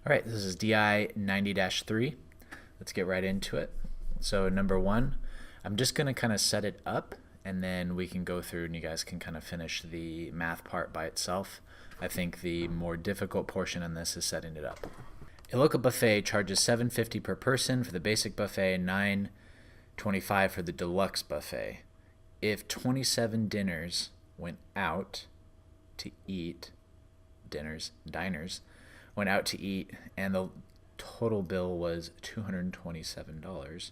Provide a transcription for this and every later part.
All right, this is DI 90-3. Let's get right into it. So number one, I'm just going to kind of set it up, and then we can go through and you guys can kind of finish the math part by itself. I think the more difficult portion in this is setting it up. A local buffet charges $7.50 per person for the basic buffet and $9.25 for the deluxe buffet. If 27 diners went out to eat, diners went out to eat, and the total bill was $227.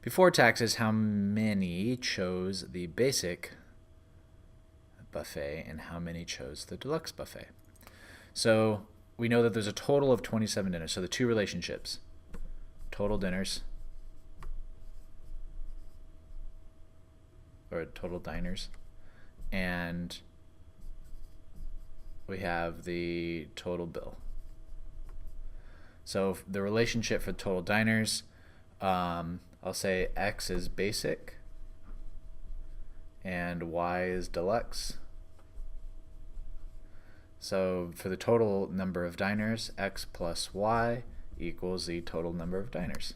Before taxes, how many chose the basic buffet and how many chose the deluxe buffet? So we know that there's a total of 27 dinners. So the two relationships, total dinners, or total diners, and we have the total bill. So the relationship for total diners, I'll say X is basic and Y is deluxe. So for the total number of diners, X plus Y equals the total number of diners.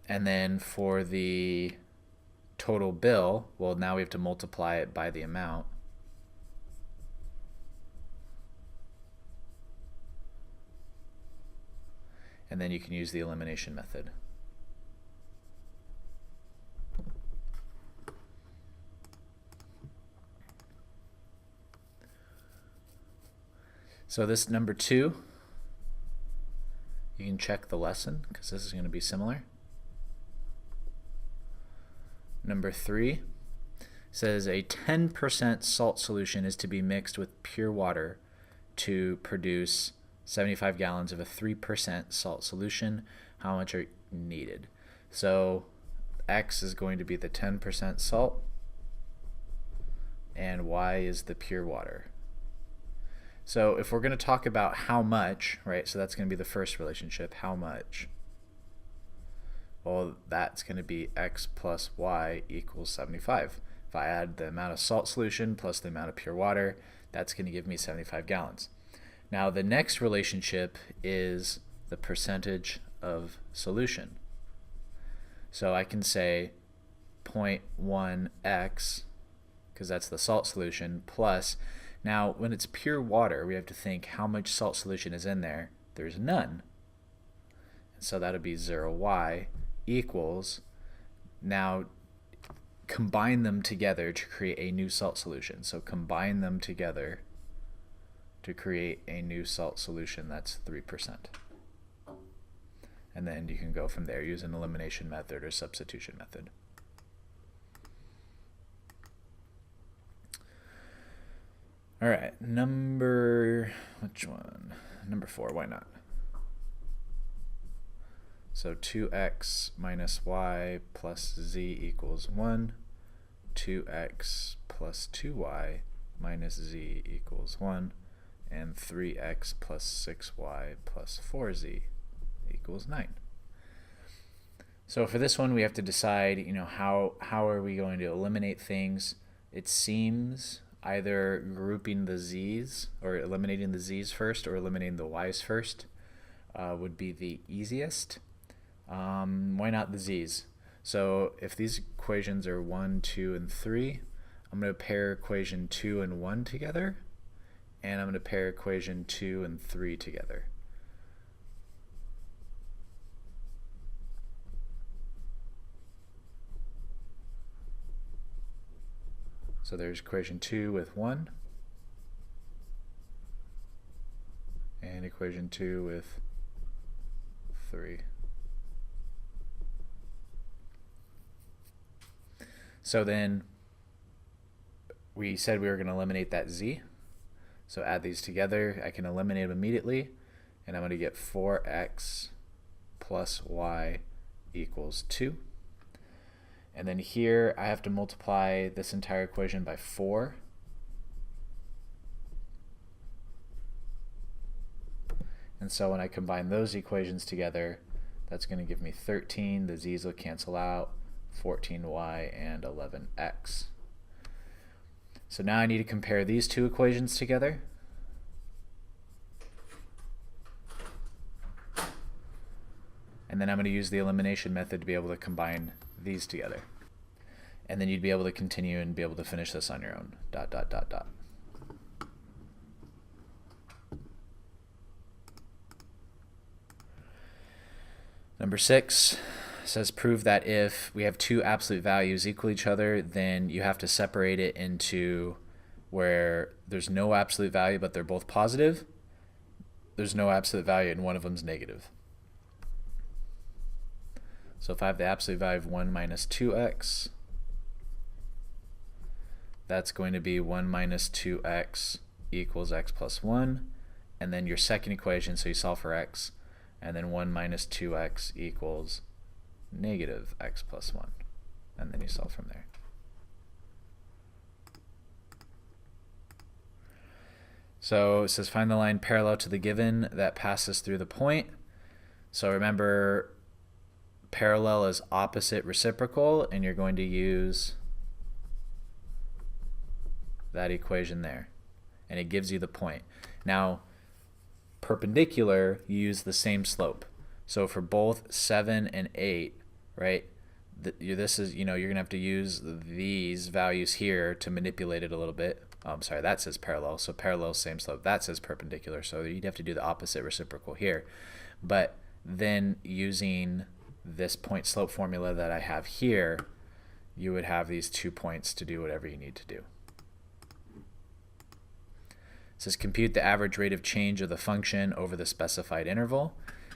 And then for the total bill, well, now we have to multiply it by the amount. And then you can use the elimination method. So this number two, you can check the lesson because this is going to be similar. Number three says a 10% salt solution is to be mixed with pure water to produce 75 gallons of a 3% salt solution. How much are needed? So X is going to be the 10% salt and Y is the pure water. So if we're going to talk about how much, right, so that's going to be the first relationship, how much? Well, that's going to be X plus Y equals 75. If I add the amount of salt solution plus the amount of pure water, that's going to give me 75 gallons. Now the next relationship is the percentage of solution. So I can say 0.1x, because that's the salt solution, plus, now when it's pure water, we have to think how much salt solution is in there. There's none. So that would be 0y equals, now combine them together to create a new salt solution. So combine them together to create a new salt solution, that's 3%. And then you can go from there, use an elimination method or substitution method. All right, which one? Number 4, why not? So 2x minus y plus z equals 1. 2x plus 2y minus z equals 1. And 3x plus 6y plus 4z equals 9. So for this one, we have to decide, how are we going to eliminate things? It seems either grouping the z's or eliminating the z's first or eliminating the y's first would be the easiest. Why not the z's? So if these equations are 1, 2, and 3, I'm going to pair equation 2 and 1 together, and I'm going to pair equation 2 and 3 together. So there's equation 2 with 1, and equation 2 with 3. So then we said we were going to eliminate that z. So add these together. I can eliminate them immediately, and I'm going to get 4x plus y equals 2. And then here I have to multiply this entire equation by 4. And so when I combine those equations together, that's going to give me 13. The z's will cancel out, 14y and 11x. So now I need to compare these two equations together. And then I'm going to use the elimination method to be able to combine these together. And then you'd be able to continue and be able to finish this on your own. Dot, dot, dot, dot. Number 6 says prove that if we have two absolute values equal each other, then you have to separate it into where there's no absolute value but they're both positive. There's no absolute value and one of them's negative. So if I have the absolute value of 1 minus 2x, that's going to be 1 minus 2x equals x plus 1. And then your second equation, so you solve for x, and then 1 minus 2x equals negative x plus 1. And then you solve from there. So it says find the line parallel to the given that passes through the point. So remember, parallel is opposite reciprocal, and you're going to use that equation there. And it gives you the point. Now, perpendicular, you use the same slope. So for both 7 and 8, right, this is, you're going to have to use these values here to manipulate it a little bit. Oh, I'm sorry, that says parallel, so parallel, same slope. That says perpendicular, so you'd have to do the opposite reciprocal here. But then using this point slope formula that I have here, you would have these 2 points to do whatever you need to do. It says compute the average rate of change of the function over the specified interval.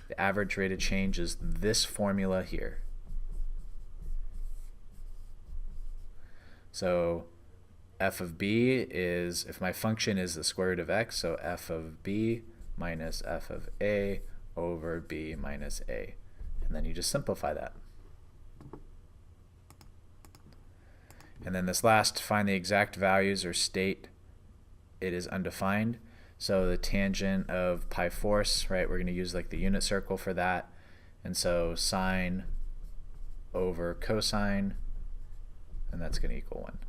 The average rate of change is this formula here. So f of b is, if my function is the square root of x, so f of b minus f of a over b minus a. And then you just simplify that. And then this last, find the exact values or state it is undefined. So the tangent of pi force, right, we're going to use like the unit circle for that. And so sine over cosine, and that's going to equal 1.